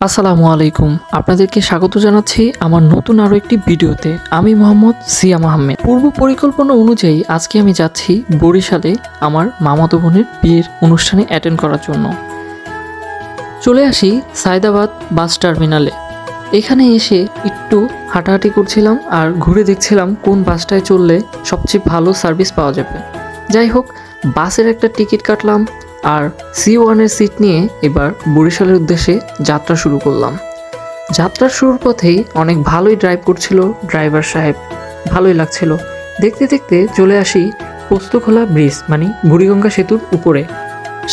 আসসালামু আলাইকুম। আপনাদেরকে স্বাগত জানাচ্ছি আমার নতুন আরো একটি ভিডিওতে। আমি মোহাম্মদ সিয়াম আহমেদ। পূর্ব পরিকল্পনা অনুযায়ী আজকে আমি যাচ্ছি বরিশালে আমার মামাতো বোনের বিয়ের অনুষ্ঠানে অ্যাটেন্ড করার জন্য। চলে আসি সায়দাবাদ বাস টার্মিনালে। এখানে এসে একটু হাঁটাহাঁটি করছিলাম আর ঘুরে দেখছিলাম কোন বাসটায় চললে সবচেয়ে ভালো সার্ভিস পাওয়া যাবে। যাই হোক, বাসের একটা টিকিট কাটলাম আর C1-এর সিট নিয়ে এবার বরিশালের উদ্দেশ্যে যাত্রা শুরু করলাম। যাত্রার শুরুর পথেই অনেক ভালোই ড্রাইভ করছিল ড্রাইভার সাহেব, ভালোই লাগছিল। দেখতে দেখতে চলে আসি পোস্তখোলা ব্রিজ মানে বুড়িগঙ্গা সেতুর উপরে।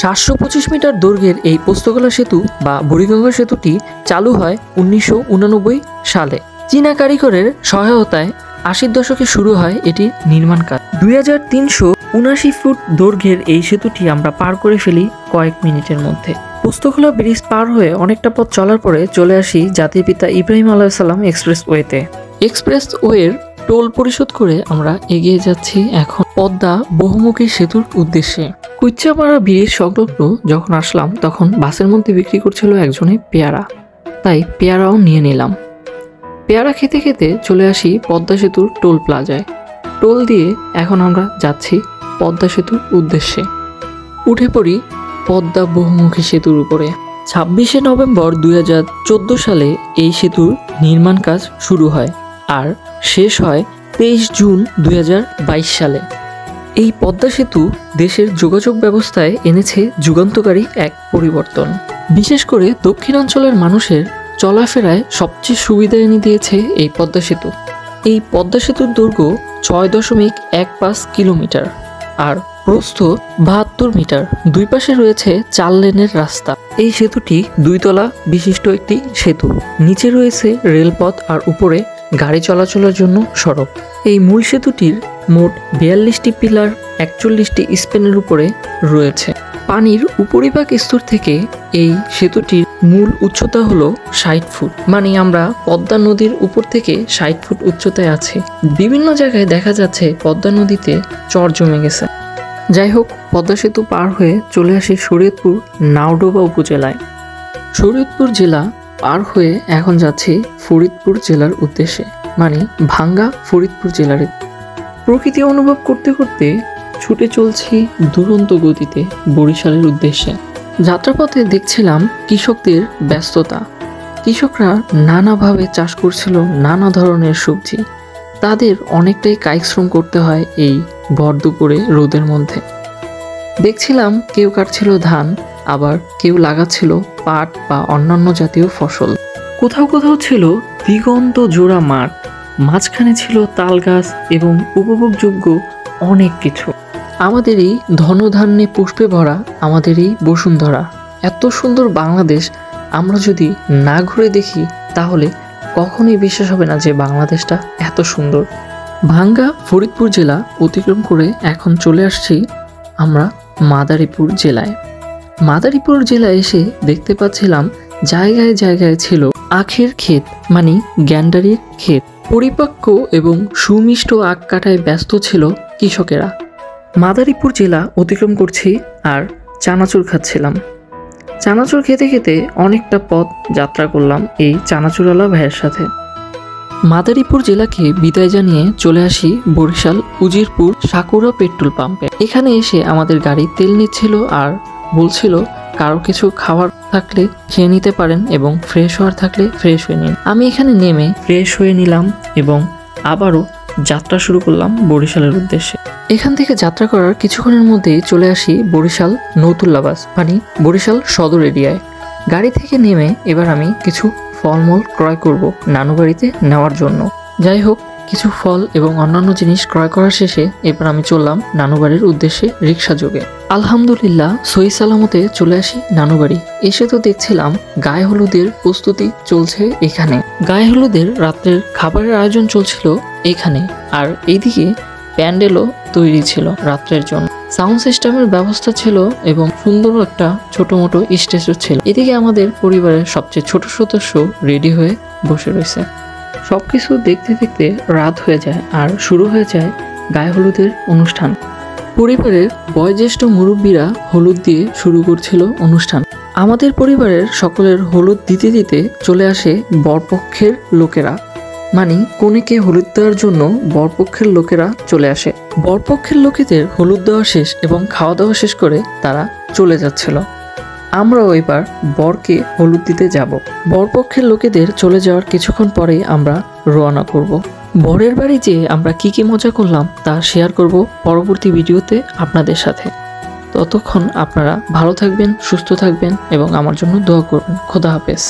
725 মিটার দৈর্ঘ্যের এই পোস্তখোলা সেতু বা বুড়িগঙ্গা সেতুটি চালু হয় 1989 সালে। চীনা কারিগরের সহায়তায় 80-র দশকে শুরু হয় এটির নির্মাণ কাজ। 2379 ফুট দৈর্ঘ্যের এই সেতুটি আমরা পার করে ফেলি কয়েক মিনিটের মধ্যে। পোস্তখোলা ব্রিজ পার হয়ে অনেকটা পথ চলার পরে চলে আসি জাতির পিতা ইব্রাহিম আলাইহিস সালাম এক্সপ্রেসওয়েতে। এক্সপ্রেসওয়ের টোল পরিশোধ করে আমরা এগিয়ে যাচ্ছি এখন পদ্মা বহুমুখী সেতুর উদ্দেশ্যে। কুইচ্চাপাড়া ব্রিজ সংলগ্ন যখন আসলাম তখন বাসের মধ্যে বিক্রি করছিল একজনে পেয়ারা, তাই পেয়ারাও নিয়ে নিলাম। পেয়ারা খেতে খেতে চলে আসি পদ্মা সেতুর টোল প্লাজায়। টোল দিয়ে এখন আমরা যাচ্ছি পদ্মা সেতুর উদ্দেশ্যে। উঠে পড়ি পদ্মা বহুমুখী সেতুর উপরে। 26শে নভেম্বর 2014 সালে এই সেতুর নির্মাণ কাজ শুরু হয় আর শেষ হয় 23 জুন 2022 সালে। এই পদ্মা সেতু দেশের যোগাযোগ ব্যবস্থায় এনেছে যুগান্তকারী এক পরিবর্তন। বিশেষ করে দক্ষিণাঞ্চলের মানুষের চলাফেরায় সবচেয়ে সুবিধা এনে দিয়েছে এই পদ্মা সেতু। এই পদ্মা সেতুর দৈর্ঘ্য 6.15 কিলোমিটার আর প্রস্থ 72 মিটার। দুই পাশে রয়েছে 4 লেনের রাস্তা। এই সেতুটি 2 তলা বিশিষ্ট একটি সেতু। নিচে রয়েছে রেলপথ আর উপরে গাড়ি চলাচলের জন্য সড়ক। এই মূল সেতুটির মোট 42টি পিলার 41টি স্প্যানের উপরে রয়েছে। পানির উপরিভাগ স্তর থেকে এই সেতুটির মূল উচ্চতা হলো 60 ফুট, মানে আমরা পদ্মা নদীর উপর থেকে 60 ফুট উচ্চতায় আছি। বিভিন্ন জায়গায় দেখা যাচ্ছে পদ্মা নদীতে চর জমে গেছে। যাই হোক, পদ্মা সেতু পার হয়ে চলে আসি শরীয়তপুর নাওডোবা উপজেলায়। শরীয়তপুর জেলা পার হয়ে এখন যাচ্ছি ফরিদপুর জেলার উদ্দেশ্যে, মানে ভাঙ্গা ফরিদপুর জেলার। প্রকৃতি অনুভব করতে করতে ছুটে চলছি দুরন্ত গতিতে বরিশালের উদ্দেশ্যে। যাত্রাপথে দেখছিলাম কৃষকদের ব্যস্ততা। কৃষকরা নানাভাবে চাষ করছিল নানা ধরনের সবজি। তাদের অনেকটাই কায়িক শ্রম করতে হয় এই ভর দুপুরে রোদের মধ্যে। দেখছিলাম কেউ কাটছিল ধান, আবার কেউ লাগাচ্ছিল পাট বা অন্যান্য জাতীয় ফসল। কোথাও কোথাও ছিল দিগন্ত জোড়া মাঠ, মাঝখানে ছিল তাল গাছ এবং উপভোগযোগ্য অনেক কিছু। আমাদেরই ধনধান্যে পুষ্পে ভরা আমাদেরই বসুন্ধরা। এত সুন্দর বাংলাদেশ আমরা যদি না ঘুরে দেখি তাহলে কখনোই বিশ্বাস হবে না যে বাংলাদেশটা এত সুন্দর। ভাঙ্গা ফরিদপুর জেলা অতিক্রম করে এখন চলে আসছি আমরা মাদারীপুর জেলায়। মাদারীপুর জেলায় এসে দেখতে পাচ্ছিলাম জায়গায় জায়গায় ছিল আখের ক্ষেত, মানে গ্যান্ডারির ক্ষেত। পরিপক্ক এবং সুমিষ্ট আখ কাটায় ব্যস্ত ছিল কৃষকেরা। মাদারীপুর জেলা অতিক্রম করছি আর চানাচুর খাচ্ছিলাম। চানাচুর খেতে খেতে অনেকটা পথ যাত্রা করলাম এই চানাচুরওয়ালা ভাইয়ের সাথে। মাদারীপুর জেলাকে বিদায় জানিয়ে চলে আসি বরিশাল উজিরপুর সাকুরা পেট্রোল পাম্পে। এখানে এসে আমাদের গাড়ি তেল নিচ্ছিল আর বলছিল কারো কিছু খাওয়ার থাকলে খেয়ে নিতে পারেন এবং ফ্রেশ হওয়ার থাকলে ফ্রেশ হয়ে নিন। আমি এখানে নেমে ফ্রেশ হয়ে নিলাম এবং আবারও যাত্রা শুরু করলাম বরিশালের উদ্দেশ্যে। এখান থেকে যাত্রা করার কিছুক্ষণের মধ্যেই চলে আসি বরিশাল নতুল্লাবাস, মানে বরিশাল সদর এরিয়ায়। গাড়ি থেকে নেমে এবার আমি কিছু ফলমূল ক্রয় করব নানুবাড়িতে নেওয়ার জন্য। যাই হোক, কিছু ফল এবং অন্যান্য জিনিস ক্রয় করা শেষে এবার আমি চললাম নানুবাড়ির উদ্দেশ্যে রিক্সা যোগে। আলহামদুলিল্লাহ সহি সালামতে চলে আসি নানুবাড়ি। এসে তো দেখছিলাম গায়ে হলুদের প্রস্তুতি চলছে এখানে। গায়ে হলুদের রাত্রের খাবারের আয়োজন চলছিল এখানে, আর এইদিকে প্যান্ডেলও তৈরি ছিল রাত্রের জন্য। সাউন্ড সিস্টেমের ব্যবস্থা ছিল এবং সুন্দর একটা ছোট মোটো স্টেজও ছিল। এদিকে আমাদের পরিবারের সবচেয়ে ছোট সদস্য রেডি হয়ে বসে রয়েছে। সবকিছু দেখতে দেখতে রাত হয়ে যায় আর শুরু হয়ে যায় গায়ে হলুদের অনুষ্ঠান। পরিবারের বয়োজ্যেষ্ঠ মুরব্বীরা হলুদ দিয়ে শুরু করছিল অনুষ্ঠান। আমাদের পরিবারের সকলের হলুদ দিতে দিতে চলে আসে বরপক্ষের লোকেরা, মানে কনেকে হলুদ দেওয়ার জন্য বরপক্ষের লোকেরা চলে আসে। বরপক্ষের লোকেদের হলুদ দেওয়া শেষ এবং খাওয়া দাওয়া শেষ করে তারা চলে যাচ্ছিল। আমরাও এবার বরকে হলুদ দিতে যাব। বরপক্ষের লোকেদের চলে যাওয়ার কিছুক্ষণ পরেই আমরা রওনা করব। বরের বাড়ি যেয়ে আমরা কি কি মজা করলাম তা শেয়ার করব পরবর্তী ভিডিওতে আপনাদের সাথে। ততক্ষণ আপনারা ভালো থাকবেন, সুস্থ থাকবেন এবং আমার জন্য দোয়া করবেন। খোদা হাফেজ।